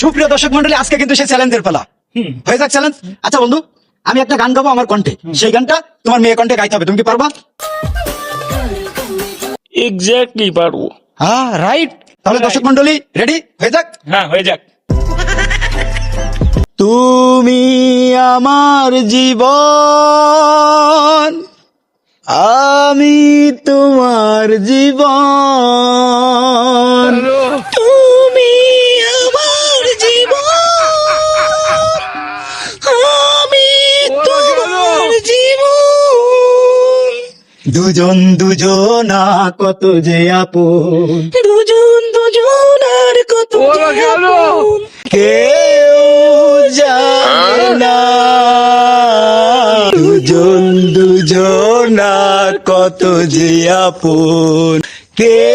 সুপ্রিয় দর্শক মন্ডলী, আজকে কিন্তু সেই চ্যালেঞ্জের পালা। হয়ে যাক চ্যালেঞ্জ। আচ্ছা বন্ধু, আমি একটা গান গাবো আমার কণ্ঠে, সেই গানটা তোমার মেয়ে কণ্ঠে গাইতে হবে। তুমি কি পারবা? এক্স্যাক্টলি পারবো। হ্যাঁ, রাইট। তাহলে দর্শক মন্ডলী রেডি হয়ে যাক। হ্যাঁ, হয়ে যাক। তুমি আমার জীবন, আমি তোমার জীবন। তুমি আমার জীবন, আমি তোমার জীবন। দুজন দুজনা কত যে আপন, দুজন দুজনার কত যে আপন, কেউ জানে না। দুজন দুজনা কত যে আপন, কে